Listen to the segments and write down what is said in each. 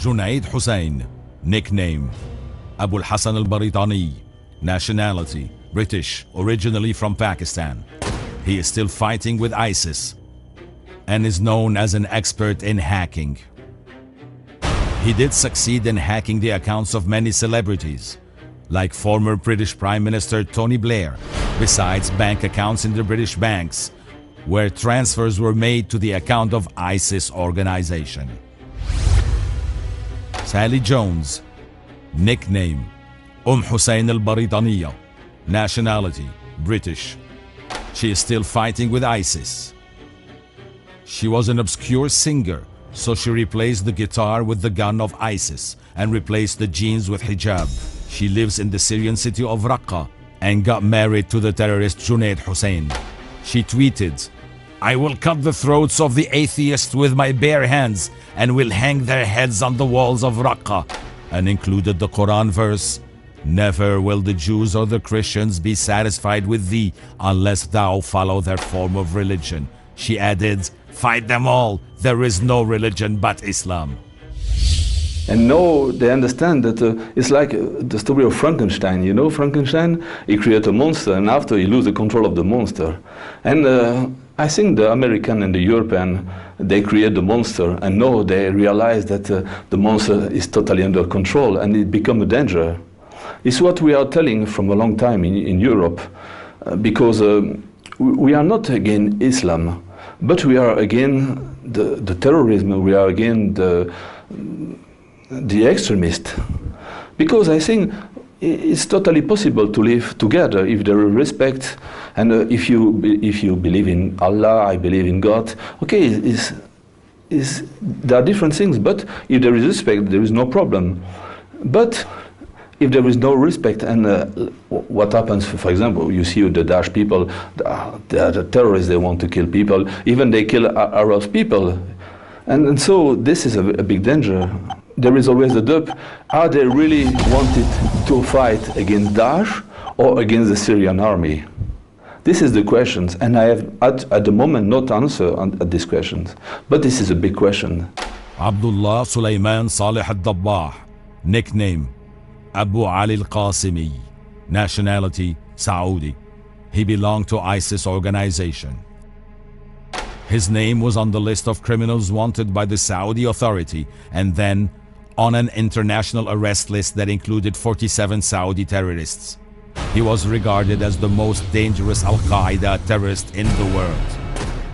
جنيد حسين, nickname Abu al-Hassan al-Baritani, nationality British, originally from Pakistan. He is still fighting with ISIS and is known as an expert in hacking. He did succeed in hacking the accounts of many celebrities, like former British Prime Minister Tony Blair, besides bank accounts in the British banks, where transfers were made to the account of ISIS organization. Sally Jones, nickname Hussein al-Baritaniya, nationality British. She is still fighting with ISIS. She was an obscure singer, so she replaced the guitar with the gun of ISIS and replaced the jeans with hijab. She lives in the Syrian city of Raqqa and got married to the terrorist Junaid Hussein. She tweeted, "I will cut the throats of the atheists with my bare hands and will hang their heads on the walls of Raqqa," and included the Quran verse, "Never will the Jews or the Christians be satisfied with thee unless thou follow their form of religion." She added, "Fight them all, there is no religion but Islam." And now they understand that it's like the story of Frankenstein. You know Frankenstein? He created a monster and after he loses the control of the monster. And I think the American and the European, they create the monster and now they realize that the monster is totally under control and it becomes a danger. It's what we are telling from a long time in Europe, because we are not against Islam, but we are against the terrorism, we are against the extremist. Because I think it's totally possible to live together if there is respect, and if you believe in Allah, I believe in God. Okay, there are different things, but if there is respect, there is no problem. But if there is no respect, and what happens, for example, you see the Daesh people, they are the terrorists, they want to kill people, even they kill Arab people. And so this is a big danger. There is always a doubt, are they really wanted to fight against Daesh or against the Syrian army? This is the questions, and I have at the moment not answer at these questions. But this is a big question. Abdullah Sulaiman Saleh al-Dabbah, nickname Abu Ali al-Qasimi, nationality Saudi. He belonged to ISIS organization. His name was on the list of criminals wanted by the Saudi authority and then on an international arrest list that included 47 Saudi terrorists. He was regarded as the most dangerous Al-Qaeda terrorist in the world.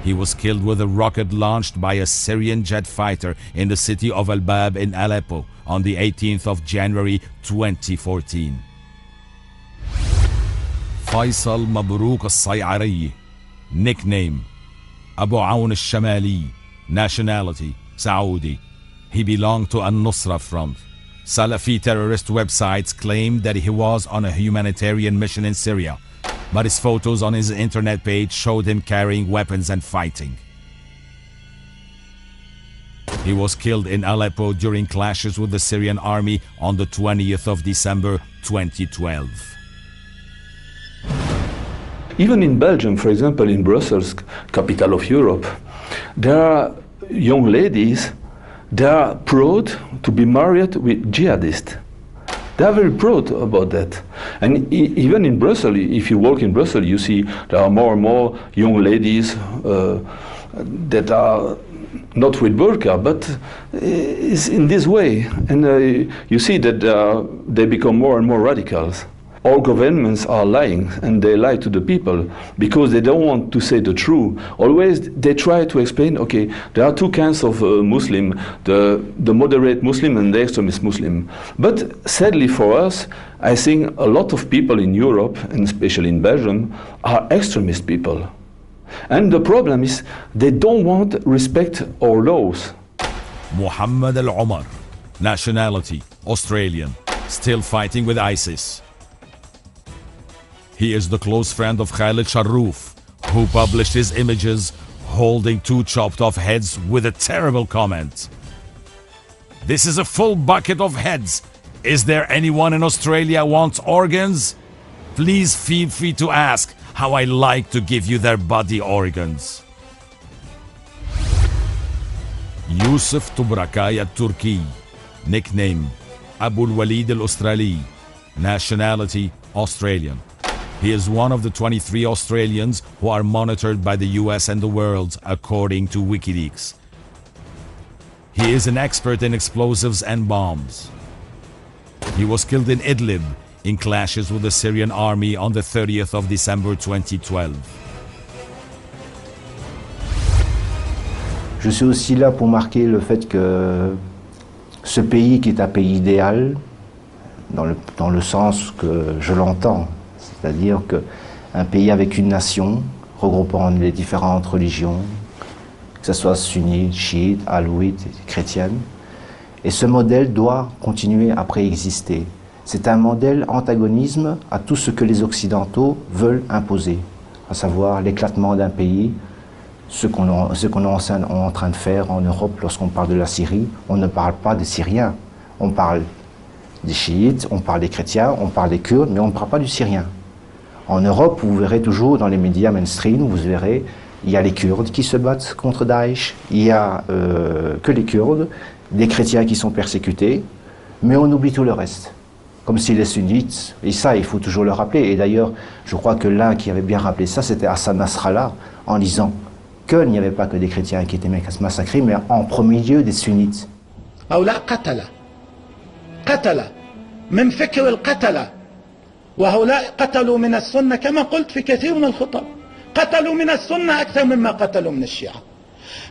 He was killed with a rocket launched by a Syrian jet fighter in the city of Al-Bab in Aleppo on the 18th of January 2014. Faisal Mabrouk al-Sayari, nickname Abu Aoun al-Shamali, nationality Saudi. He belonged to Al-Nusra Front. Salafi terrorist websites claimed that he was on a humanitarian mission in Syria, but his photos on his internet page showed him carrying weapons and fighting. He was killed in Aleppo during clashes with the Syrian army on the 20th of December 2012. Even in Belgium, for example, in Brussels, capital of Europe, there are young ladies, they are proud to be married with jihadists. They are very proud about that. And even in Brussels, if you walk in Brussels, you see there are more and more young ladies that are not with burqa, but it's in this way. And you see that they become more and more radicals. All governments are lying, and they lie to the people because they don't want to say the truth. Always they try to explain, okay, there are two kinds of Muslim, the moderate Muslim and the extremist Muslim. But sadly for us, I think a lot of people in Europe, and especially in Belgium, are extremist people. And the problem is they don't want respect our laws. Muhammad Al-Omar, nationality Australian, still fighting with ISIS. He is the close friend of Khalid Sharrouf, who published his images holding two chopped off heads with a terrible comment. "This is a full bucket of heads. Is there anyone in Australia wants organs? Please feel free to ask how I like to give you their body organs." Yusuf Tubrakay al-Turki, Nickname Abu al-Walid al-Australi. Nationality Australian. He is one of the 23 Australians who are monitored by the US and the world, according to WikiLeaks. He is an expert in explosives and bombs. He was killed in Idlib in clashes with the Syrian army on the 30th of December 2012. Je suis aussi là pour marquer le fait que ce pays qui est un pays idéal, dans le sens que je l'entends, c'est-à-dire qu'un pays avec une nation, regroupant les différentes religions, que ce soit sunnite, chiite, alaouite, chrétienne, et ce modèle doit continuer à préexister. C'est un modèle antagonisme à tout ce que les Occidentaux veulent imposer, à savoir l'éclatement d'un pays, ce qu'on est en train de faire en Europe lorsqu'on parle de la Syrie. On ne parle pas des Syriens, on parle des chiites, on parle des chrétiens, on parle des Kurdes, mais on ne parle pas du Syrien. En Europe, vous verrez toujours dans les médias mainstream, vous verrez, il y a les Kurdes qui se battent contre Daesh, il y a que les Kurdes, des chrétiens qui sont persécutés, mais on oublie tout le reste. Comme si les sunnites, et ça il faut toujours le rappeler, et d'ailleurs je crois que l'un qui avait bien rappelé ça, c'était Hassan Nasrallah, en disant qu'il n'y avait pas que des chrétiens qui étaient massacrés, mais en premier lieu des sunnites. قتل من فكر القتلة، وهؤلاء قتلوا من السنة كما قلت في كثير من الخطب. قتلوا من السنة أكثر مما قتلوا من الشيعة،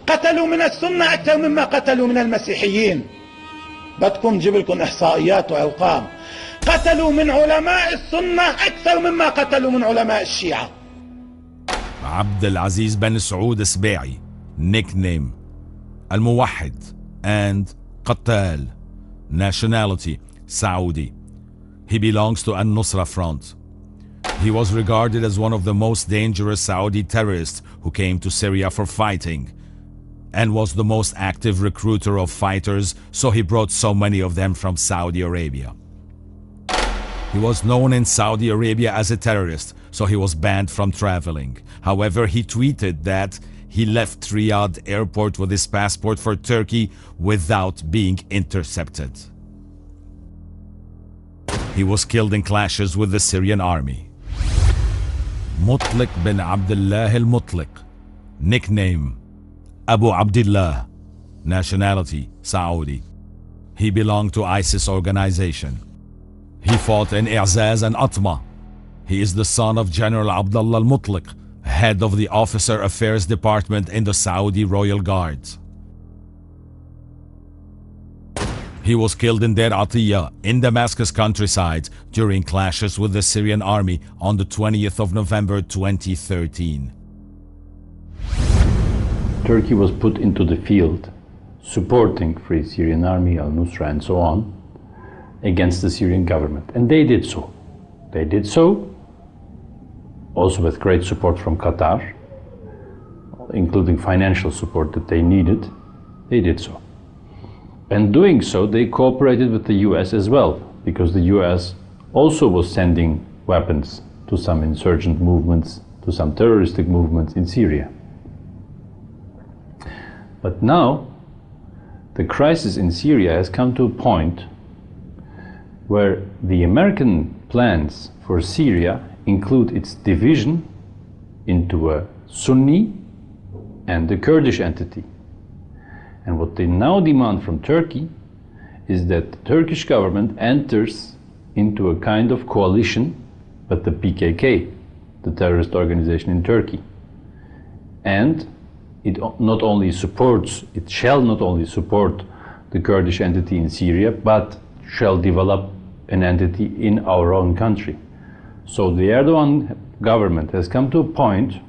قتلوا من السنة أكثر مما قتلوا من المسيحيين. بدكم جيب لكم إحصائيات وأرقام. قتلوا من علماء السنة أكثر مما قتلوا من علماء الشيعة. عبد العزيز بن سعود السباعي. Nickname الموحد and قتال. Nationality Saudi. He belongs to Al-Nusra Front. He was regarded as one of the most dangerous Saudi terrorists who came to Syria for fighting, and was the most active recruiter of fighters, so he brought so many of them from Saudi Arabia. He was known in Saudi Arabia as a terrorist, so he was banned from traveling. However, he tweeted that he left Riyadh airport with his passport for Turkey without being intercepted. He was killed in clashes with the Syrian army. Mutliq bin Abdullah al-Mutliq. Nickname Abu Abdullah. Nationality Saudi. He belonged to ISIS organization. He fought in I'zaz and Atma. He is the son of General Abdullah al-Mutliq, head of the Officer Affairs Department in the Saudi Royal Guards. He was killed in Deir Atiyah in Damascus countryside during clashes with the Syrian army on the 20th of November 2013. Turkey was put into the field supporting Free Syrian Army, al-Nusra and so on, against the Syrian government. And they did so. They did so also with great support from Qatar, including financial support that they needed. They did so. And doing so, they cooperated with the US as well, because the US also was sending weapons to some insurgent movements, to some terroristic movements in Syria. But now, the crisis in Syria has come to a point where the American plans for Syria include its division into a Sunni and a Kurdish entity. And what they now demand from Turkey is that the Turkish government enters into a kind of coalition with the PKK, the terrorist organization in Turkey. And it shall not only support the Kurdish entity in Syria, but shall develop an entity in our own country. So the Erdogan government has come to a point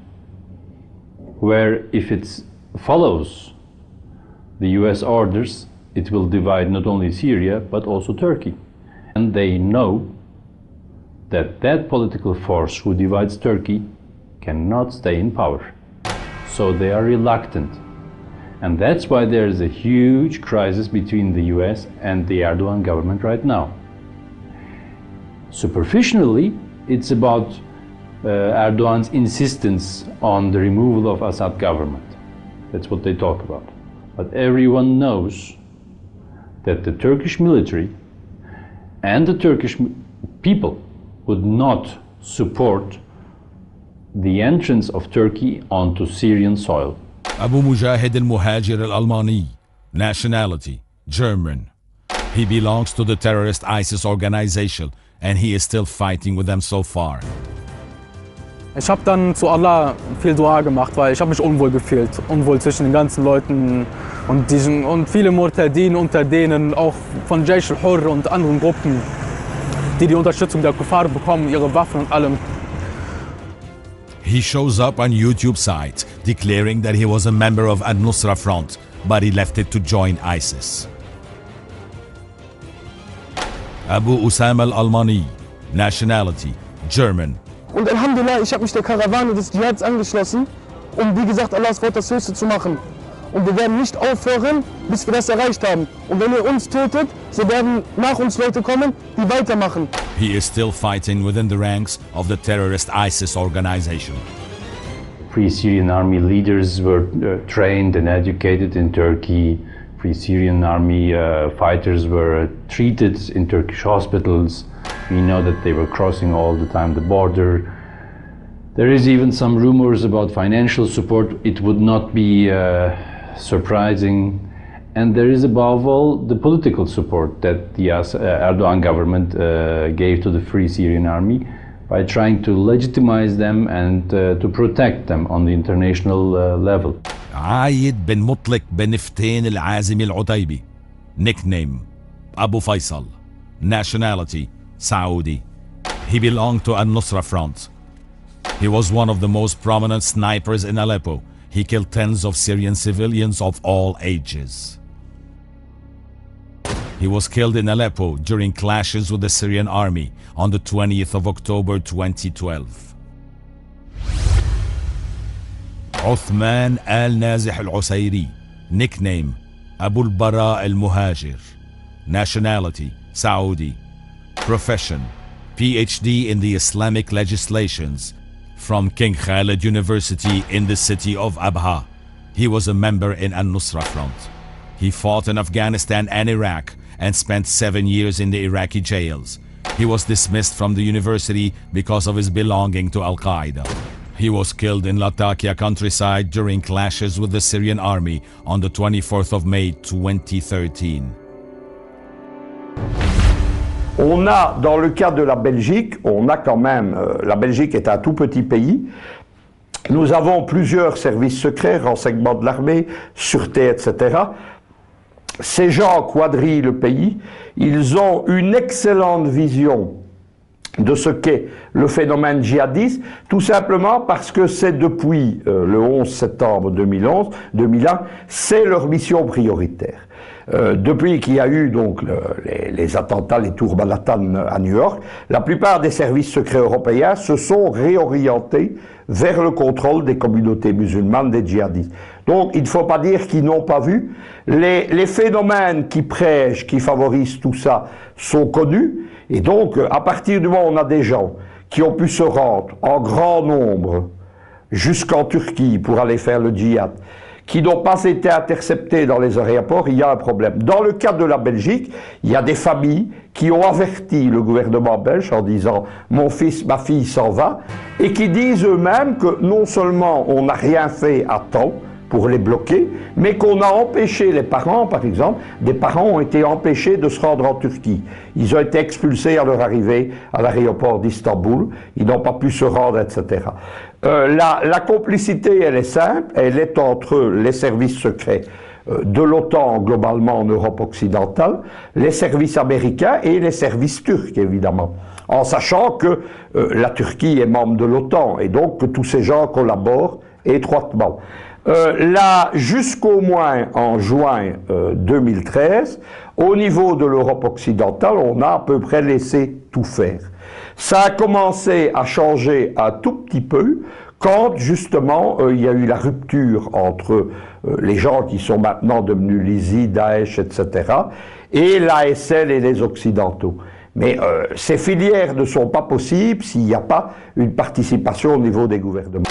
where if it follows the US orders, it will divide not only Syria, but also Turkey. And they know that that political force who divides Turkey cannot stay in power. So they are reluctant. And that's why there is a huge crisis between the US and the Erdogan government right now. Superficially, it's about Erdogan's insistence on the removal of Assad government. That's what they talk about. But everyone knows that the Turkish military and the Turkish people would not support the entrance of Turkey onto Syrian soil. أبو مجاهد المهاجر الألماني. Nationality German. He belongs to the terrorist ISIS organization and he is still fighting with them so far. Ich habe dann zu Allah viel Dua gemacht, weil ich habe mich unwohl gefühlt. Unwohl zwischen den ganzen Leuten und viele Murtadin unter denen, auch von Jaysh al-Hurr und anderen Gruppen, die Unterstützung der Kuffar bekommen, ihre Waffen und allem. He shows up on YouTube site declaring that he was a member of Al-Nusra Front, but he left it to join ISIS. Abu Usama al-Almani. Nationality German. Und Alhamdulillah, ich habe mich der Karawane des Dschihads angeschlossen, wie gesagt, Allahs Wort das Höchste zu machen. Und wir werden nicht aufhören, bis wir das erreicht haben. Und wenn ihr uns tötet, so werden nach uns Leute kommen, die weitermachen. He is still fighting within the ranks of the terrorist ISIS organization. Free Syrian Army leaders were trained and educated in Turkey. Free Syrian Army fighters were treated in Turkish hospitals. We know that they were crossing all the time the border. There is even some rumors about financial support. It would not be surprising. And there is above all the political support that the Erdogan government gave to the Free Syrian Army by trying to legitimize them and to protect them on the international level. عايد بن مطلق بن فتين العازمي العتيبي. Nickname Abu Faisal. Nationality Saudi. He belonged to Al-Nusra Front. He was one of the most prominent snipers in Aleppo. He killed tens of Syrian civilians of all ages. He was killed in Aleppo during clashes with the Syrian army on the 20th of October 2012. Uthman al-Nazih al-Usayri. Nickname Abu al-Bara al-Muhajir. Nationality Saudi. Profession PhD in the Islamic legislations from King Khalid University in the city of Abha. He was a member in Al-Nusra Front. He fought in Afghanistan and Iraq and spent 7 years in the Iraqi jails. He was dismissed from the university because of his belonging to Al-Qaeda. He was killed in Latakia countryside during clashes with the Syrian army on the 24th of May 2013. On a, dans le cas de la Belgique, on a quand même, la Belgique est un tout petit pays. Nous avons plusieurs services secrets, renseignements de l'armée, sûreté, etc. Ces gens quadrillent le pays. Ils ont une excellente vision de ce qu'est le phénomène djihadiste, tout simplement parce que c'est depuis le 11 septembre 2001, c'est leur mission prioritaire. Depuis qu'il y a eu donc les attentats, les tours Manhattan à New York, la plupart des services secrets européens se sont réorientés vers le contrôle des communautés musulmanes, des djihadistes. Donc il ne faut pas dire qu'ils n'ont pas vu. Les phénomènes qui prêchent, qui favorisent tout ça, sont connus. Et donc à partir du moment où on a des gens qui ont pu se rendre en grand nombre jusqu'en Turquie pour aller faire le djihad, qui n'ont pas été interceptés dans les aéroports, il y a un problème. Dans le cas de la Belgique, il y a des familles qui ont averti le gouvernement belge en disant « mon fils, ma fille s'en va » et qui disent eux-mêmes que non seulement on n'a rien fait à temps pour les bloquer, mais qu'on a empêché les parents, par exemple, des parents ont été empêchés de se rendre en Turquie. Ils ont été expulsés à leur arrivée à l'aéroport d'Istanbul, ils n'ont pas pu se rendre, etc. La complicité, elle est simple, elle est entre les services secrets de l'OTAN globalement en Europe occidentale, les services américains et les services turcs évidemment, en sachant que la Turquie est membre de l'OTAN et donc que tous ces gens collaborent étroitement. Là, jusqu'au moins en juin 2013, au niveau de l'Europe occidentale, on a à peu près laissé tout faire. Ça a commencé à changer un tout petit peu quand justement il y a eu la rupture entre les gens qui sont maintenant devenus l'ISI, Daesh, etc. et l'ASL et les Occidentaux. Mais ces filières ne sont pas possibles s'il n'y a pas une participation au niveau des gouvernements.